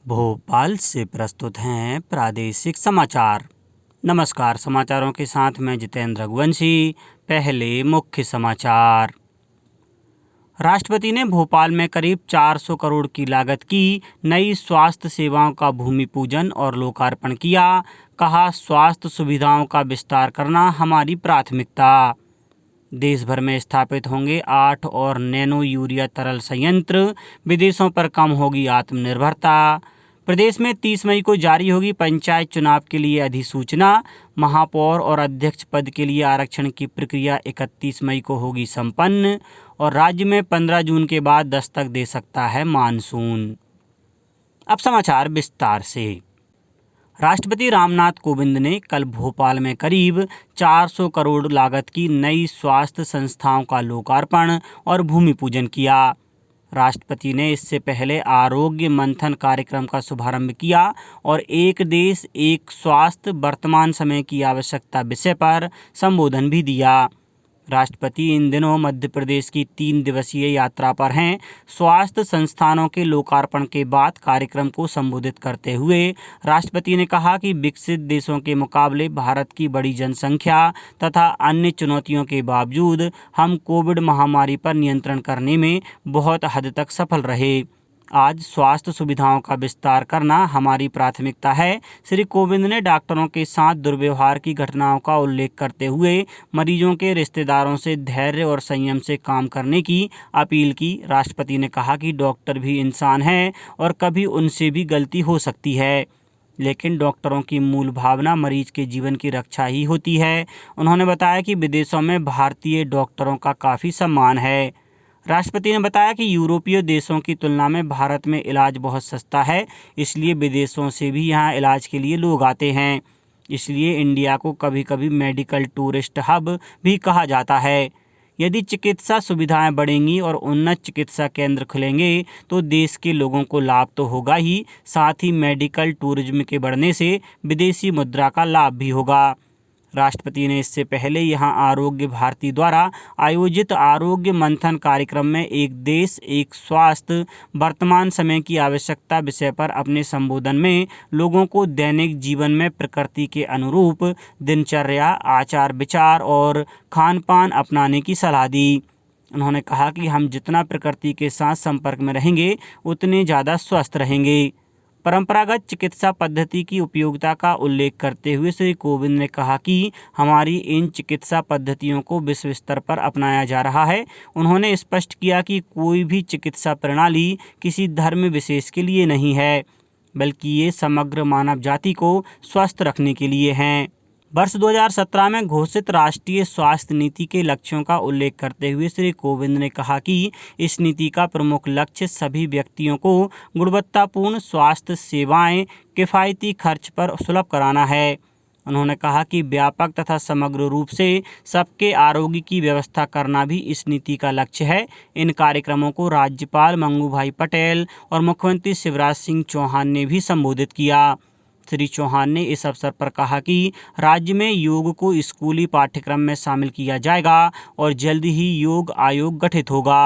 भोपाल से प्रस्तुत हैं प्रादेशिक समाचार। नमस्कार, समाचारों के साथ मैं जितेंद्र रघुवंशी। पहले मुख्य समाचार। राष्ट्रपति ने भोपाल में करीब 400 करोड़ की लागत की नई स्वास्थ्य सेवाओं का भूमि पूजन और लोकार्पण किया। कहा, स्वास्थ्य सुविधाओं का विस्तार करना हमारी प्राथमिकता। देश भर में स्थापित होंगे 8 और नैनो यूरिया तरल संयंत्र। विदेशों पर कम होगी आत्मनिर्भरता। प्रदेश में 30 मई को जारी होगी पंचायत चुनाव के लिए अधिसूचना। महापौर और अध्यक्ष पद के लिए आरक्षण की प्रक्रिया 31 मई को होगी संपन्न। और राज्य में 15 जून के बाद दस्तक दे सकता है मानसून। अब समाचार विस्तार से। राष्ट्रपति रामनाथ कोविंद ने कल भोपाल में करीब 400 करोड़ लागत की नई स्वास्थ्य संस्थाओं का लोकार्पण और भूमि पूजन किया। राष्ट्रपति ने इससे पहले आरोग्य मंथन कार्यक्रम का शुभारंभ किया और एक देश एक स्वास्थ्य वर्तमान समय की आवश्यकता विषय पर संबोधन भी दिया। राष्ट्रपति इन दिनों मध्य प्रदेश की 3 दिवसीय यात्रा पर हैं। स्वास्थ्य संस्थानों के लोकार्पण के बाद कार्यक्रम को संबोधित करते हुए राष्ट्रपति ने कहा कि विकसित देशों के मुकाबले भारत की बड़ी जनसंख्या तथा अन्य चुनौतियों के बावजूद हम कोविड महामारी पर नियंत्रण करने में बहुत हद तक सफल रहे। आज स्वास्थ्य सुविधाओं का विस्तार करना हमारी प्राथमिकता है। श्री कोविंद ने डॉक्टरों के साथ दुर्व्यवहार की घटनाओं का उल्लेख करते हुए मरीजों के रिश्तेदारों से धैर्य और संयम से काम करने की अपील की। राष्ट्रपति ने कहा कि डॉक्टर भी इंसान हैं और कभी उनसे भी गलती हो सकती है, लेकिन डॉक्टरों की मूल भावना मरीज के जीवन की रक्षा ही होती है। उन्होंने बताया कि विदेशों में भारतीय डॉक्टरों का काफ़ी सम्मान है। राष्ट्रपति ने बताया कि यूरोपीय देशों की तुलना में भारत में इलाज बहुत सस्ता है, इसलिए विदेशों से भी यहाँ इलाज के लिए लोग आते हैं। इसलिए इंडिया को कभी कभी मेडिकल टूरिस्ट हब भी कहा जाता है। यदि चिकित्सा सुविधाएं बढ़ेंगी और उन्नत चिकित्सा केंद्र खुलेंगे तो देश के लोगों को लाभ तो होगा ही, साथ ही मेडिकल टूरिज्म के बढ़ने से विदेशी मुद्रा का लाभ भी होगा। राष्ट्रपति ने इससे पहले यहां आरोग्य भारती द्वारा आयोजित आरोग्य मंथन कार्यक्रम में एक देश एक स्वास्थ्य वर्तमान समय की आवश्यकता विषय पर अपने संबोधन में लोगों को दैनिक जीवन में प्रकृति के अनुरूप दिनचर्या, आचार विचार और खान पान अपनाने की सलाह दी। उन्होंने कहा कि हम जितना प्रकृति के साथ संपर्क में रहेंगे उतने ज़्यादा स्वस्थ रहेंगे। परंपरागत चिकित्सा पद्धति की उपयोगिता का उल्लेख करते हुए श्री कोविंद ने कहा कि हमारी इन चिकित्सा पद्धतियों को विश्व स्तर पर अपनाया जा रहा है। उन्होंने स्पष्ट किया कि कोई भी चिकित्सा प्रणाली किसी धर्म विशेष के लिए नहीं है, बल्कि ये समग्र मानव जाति को स्वस्थ रखने के लिए हैं। वर्ष 2017 में घोषित राष्ट्रीय स्वास्थ्य नीति के लक्ष्यों का उल्लेख करते हुए श्री कोविंद ने कहा कि इस नीति का प्रमुख लक्ष्य सभी व्यक्तियों को गुणवत्तापूर्ण स्वास्थ्य सेवाएं किफ़ायती खर्च पर सुलभ कराना है। उन्होंने कहा कि व्यापक तथा समग्र रूप से सबके आरोग्य की व्यवस्था करना भी इस नीति का लक्ष्य है। इन कार्यक्रमों को राज्यपाल मंगू भाई पटेल और मुख्यमंत्री शिवराज सिंह चौहान ने भी संबोधित किया। श्री चौहान ने इस अवसर पर कहा कि राज्य में योग को स्कूली पाठ्यक्रम में शामिल किया जाएगा और जल्द ही योग आयोग गठित होगा।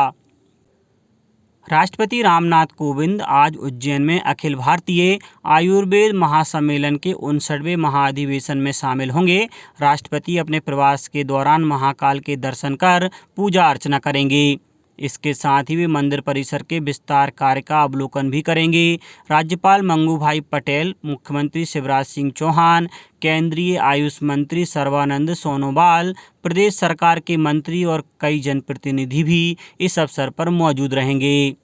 राष्ट्रपति रामनाथ कोविंद आज उज्जैन में अखिल भारतीय आयुर्वेद महासम्मेलन के 59वें महाधिवेशन में शामिल होंगे। राष्ट्रपति अपने प्रवास के दौरान महाकाल के दर्शन कर पूजा अर्चना करेंगे। इसके साथ ही वे मंदिर परिसर के विस्तार कार्य का अवलोकन भी करेंगे। राज्यपाल मंगू भाई पटेल, मुख्यमंत्री शिवराज सिंह चौहान, केंद्रीय आयुष मंत्री सर्बानंद सोनोवाल, प्रदेश सरकार के मंत्री और कई जनप्रतिनिधि भी इस अवसर पर मौजूद रहेंगे।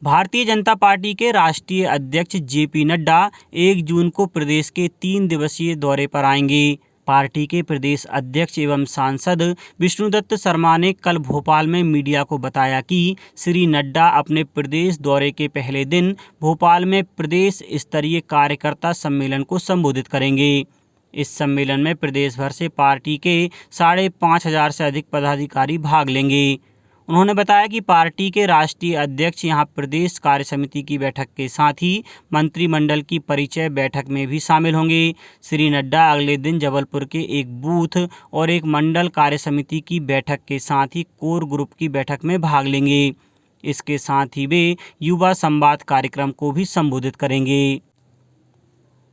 भारतीय जनता पार्टी के राष्ट्रीय अध्यक्ष जेपी नड्डा 1 जून को प्रदेश के 3 दिवसीय दौरे पर आएंगे। पार्टी के प्रदेश अध्यक्ष एवं सांसद विष्णुदत्त शर्मा ने कल भोपाल में मीडिया को बताया कि श्री नड्डा अपने प्रदेश दौरे के पहले दिन भोपाल में प्रदेश स्तरीय कार्यकर्ता सम्मेलन को संबोधित करेंगे। इस सम्मेलन में प्रदेश भर से पार्टी के 5,500 से अधिक पदाधिकारी भाग लेंगे। उन्होंने बताया कि पार्टी के राष्ट्रीय अध्यक्ष यहां प्रदेश कार्य समिति की बैठक के साथ ही मंत्रिमंडल की परिचय बैठक में भी शामिल होंगे। श्री नड्डा अगले दिन जबलपुर के एक बूथ और एक मंडल कार्य समिति की बैठक के साथ ही कोर ग्रुप की बैठक में भाग लेंगे। इसके साथ ही वे युवा संवाद कार्यक्रम को भी संबोधित करेंगे।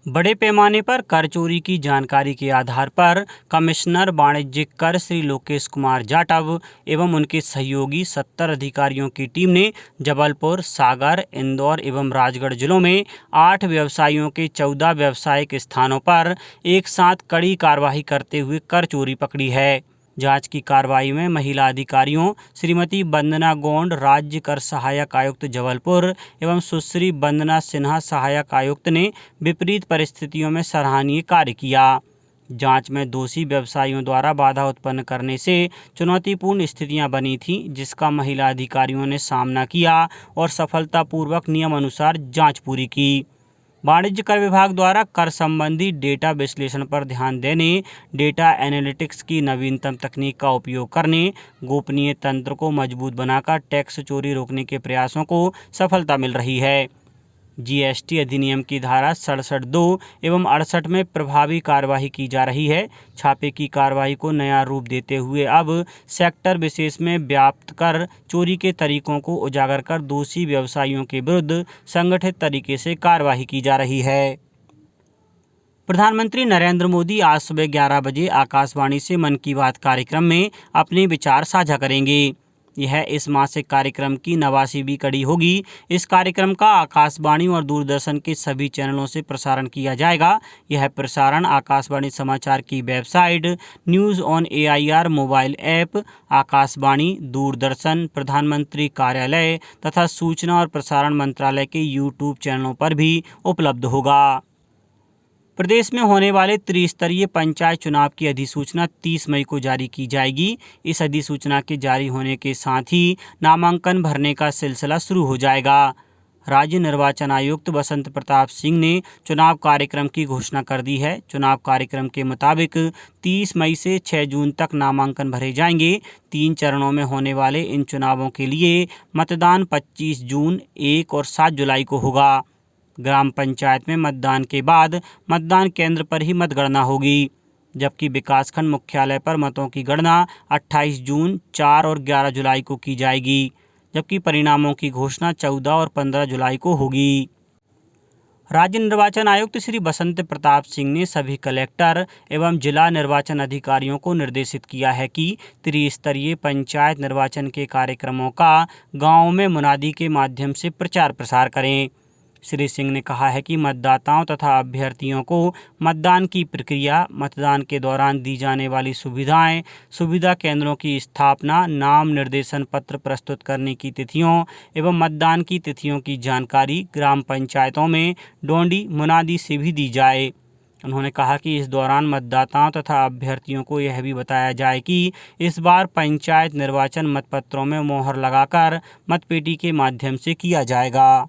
बड़े पैमाने पर कर चोरी की जानकारी के आधार पर कमिश्नर वाणिज्यिक कर श्री लोकेश कुमार जाटव एवं उनके सहयोगी 70 अधिकारियों की टीम ने जबलपुर, सागर, इंदौर एवं राजगढ़ जिलों में 8 व्यवसायियों के 14 व्यावसायिक स्थानों पर एक साथ कड़ी कार्रवाई करते हुए कर चोरी पकड़ी है। जांच की कार्रवाई में महिला अधिकारियों श्रीमती वंदना गोंड, राज्य कर सहायक आयुक्त जबलपुर एवं सुश्री वंदना सिन्हा, सहायक आयुक्त ने विपरीत परिस्थितियों में सराहनीय कार्य किया। जांच में दोषी व्यवसायियों द्वारा बाधा उत्पन्न करने से चुनौतीपूर्ण स्थितियां बनी थीं, जिसका महिला अधिकारियों ने सामना किया और सफलतापूर्वक नियम अनुसार जांच पूरी की। वाणिज्य कर विभाग द्वारा कर संबंधी डेटा विश्लेषण पर ध्यान देने, डेटा एनालिटिक्स की नवीनतम तकनीक का उपयोग करने, गोपनीय तंत्र को मजबूत बनाकर टैक्स चोरी रोकने के प्रयासों को सफलता मिल रही है। जीएसटी अधिनियम की धारा 67(2) एवं 68 में प्रभावी कार्यवाही की जा रही है। छापे की कार्रवाई को नया रूप देते हुए अब सेक्टर विशेष में व्याप्त कर चोरी के तरीकों को उजागर कर दोषी व्यवसायियों के विरुद्ध संगठित तरीके से कार्यवाही की जा रही है। प्रधानमंत्री नरेंद्र मोदी आज सुबह 11 बजे आकाशवाणी से मन की बात कार्यक्रम में अपने विचार साझा करेंगे। यह इस मासिक कार्यक्रम की 89वीं कड़ी होगी। इस कार्यक्रम का आकाशवाणी और दूरदर्शन के सभी चैनलों से प्रसारण किया जाएगा। यह प्रसारण आकाशवाणी समाचार की website, news on AIR mobile app, Akashvani, Doordarshan, प्रधानमंत्री कार्यालय तथा सूचना और प्रसारण मंत्रालय के YouTube चैनलों पर भी उपलब्ध होगा। प्रदेश में होने वाले त्रिस्तरीय पंचायत चुनाव की अधिसूचना 30 मई को जारी की जाएगी। इस अधिसूचना के जारी होने के साथ ही नामांकन भरने का सिलसिला शुरू हो जाएगा। राज्य निर्वाचन आयुक्त बसंत प्रताप सिंह ने चुनाव कार्यक्रम की घोषणा कर दी है। चुनाव कार्यक्रम के मुताबिक 30 मई से 6 जून तक नामांकन भरे जाएंगे। 3 चरणों में होने वाले इन चुनावों के लिए मतदान 25 जून, 1 और 7 जुलाई को होगा। ग्राम पंचायत में मतदान के बाद मतदान केंद्र पर ही मतगणना होगी, जबकि विकासखंड मुख्यालय पर मतों की गणना 28 जून, 4 और 11 जुलाई को की जाएगी, जबकि परिणामों की घोषणा 14 और 15 जुलाई को होगी। राज्य निर्वाचन आयुक्त श्री बसंत प्रताप सिंह ने सभी कलेक्टर एवं जिला निर्वाचन अधिकारियों को निर्देशित किया है कि त्रिस्तरीय पंचायत निर्वाचन के कार्यक्रमों का गाँव में मुनादी के माध्यम से प्रचार प्रसार करें। श्री सिंह ने कहा है कि मतदाताओं तथा अभ्यर्थियों को मतदान की प्रक्रिया, मतदान के दौरान दी जाने वाली सुविधाएं, सुविधा केंद्रों की स्थापना, नाम निर्देशन पत्र प्रस्तुत करने की तिथियों एवं मतदान की तिथियों की जानकारी ग्राम पंचायतों में डोंडी मुनादी से भी दी जाए। उन्होंने कहा कि इस दौरान मतदाताओं तथा अभ्यर्थियों को यह भी बताया जाए कि इस बार पंचायत निर्वाचन मतपत्रों में मोहर लगाकर मतपेटी के माध्यम से किया जाएगा।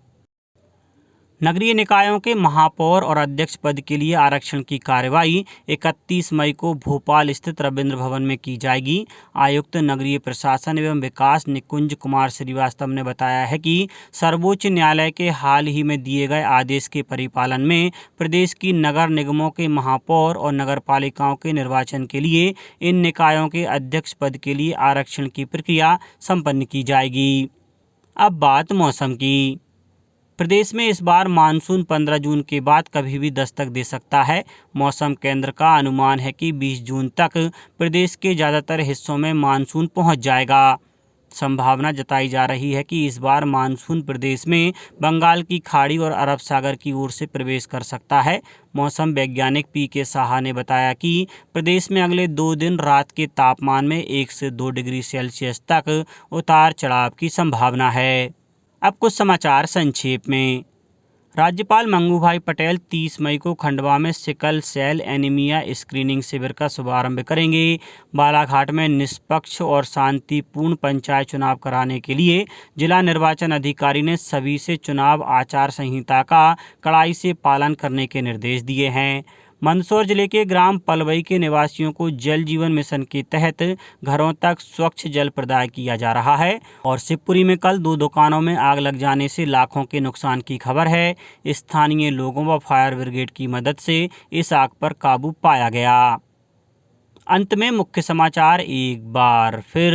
नगरीय निकायों के महापौर और अध्यक्ष पद के लिए आरक्षण की कार्रवाई 31 मई को भोपाल स्थित रविंद्र भवन में की जाएगी। आयुक्त नगरीय प्रशासन एवं विकास निकुंज कुमार श्रीवास्तव ने बताया है कि सर्वोच्च न्यायालय के हाल ही में दिए गए आदेश के परिपालन में प्रदेश की नगर निगमों के महापौर और नगर पालिकाओं के निर्वाचन के लिए इन निकायों के अध्यक्ष पद के लिए आरक्षण की प्रक्रिया संपन्न की जाएगी। अब बात मौसम की। प्रदेश में इस बार मानसून 15 जून के बाद कभी भी दस्तक दे सकता है। मौसम केंद्र का अनुमान है कि 20 जून तक प्रदेश के ज़्यादातर हिस्सों में मानसून पहुंच जाएगा। संभावना जताई जा रही है कि इस बार मानसून प्रदेश में बंगाल की खाड़ी और अरब सागर की ओर से प्रवेश कर सकता है। मौसम वैज्ञानिक PK साहा ने बताया कि प्रदेश में अगले 2 दिन रात के तापमान में 1 से 2 डिग्री सेल्सियस तक उतार चढ़ाव की संभावना है। अब कुछ समाचार संक्षेप में। राज्यपाल मंगूभाई पटेल 30 मई को खंडवा में सिकल सेल एनीमिया स्क्रीनिंग शिविर का शुभारंभ करेंगे। बालाघाट में निष्पक्ष और शांतिपूर्ण पंचायत चुनाव कराने के लिए जिला निर्वाचन अधिकारी ने सभी से चुनाव आचार संहिता का कड़ाई से पालन करने के निर्देश दिए हैं। मंदसौर जिले के ग्राम पलवई के निवासियों को जल जीवन मिशन के तहत घरों तक स्वच्छ जल प्रदाय किया जा रहा है। और शिवपुरी में कल 2 दुकानों में आग लग जाने से लाखों के नुकसान की खबर है। स्थानीय लोगों व फायर ब्रिगेड की मदद से इस आग पर काबू पाया गया। अंत में मुख्य समाचार एक बार फिर।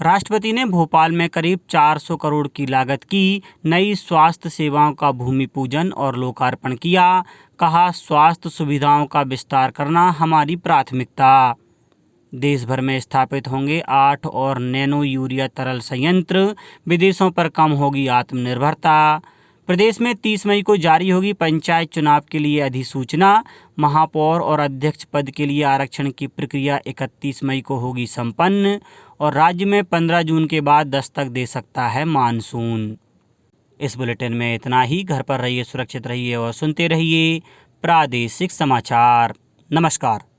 राष्ट्रपति ने भोपाल में करीब 400 करोड़ की लागत की नई स्वास्थ्य सेवाओं का भूमि पूजन और लोकार्पण किया। कहा, स्वास्थ्य सुविधाओं का विस्तार करना हमारी प्राथमिकता। देश भर में स्थापित होंगे 8 और नैनो यूरिया तरल संयंत्र। विदेशों पर कम होगी आत्मनिर्भरता। प्रदेश में 30 मई को जारी होगी पंचायत चुनाव के लिए अधिसूचना। महापौर और अध्यक्ष पद के लिए आरक्षण की प्रक्रिया 31 मई को होगी संपन्न। और राज्य में 15 जून के बाद दस्तक दे सकता है मानसून। इस बुलेटिन में इतना ही। घर पर रहिए, सुरक्षित रहिए और सुनते रहिए प्रादेशिक समाचार। नमस्कार।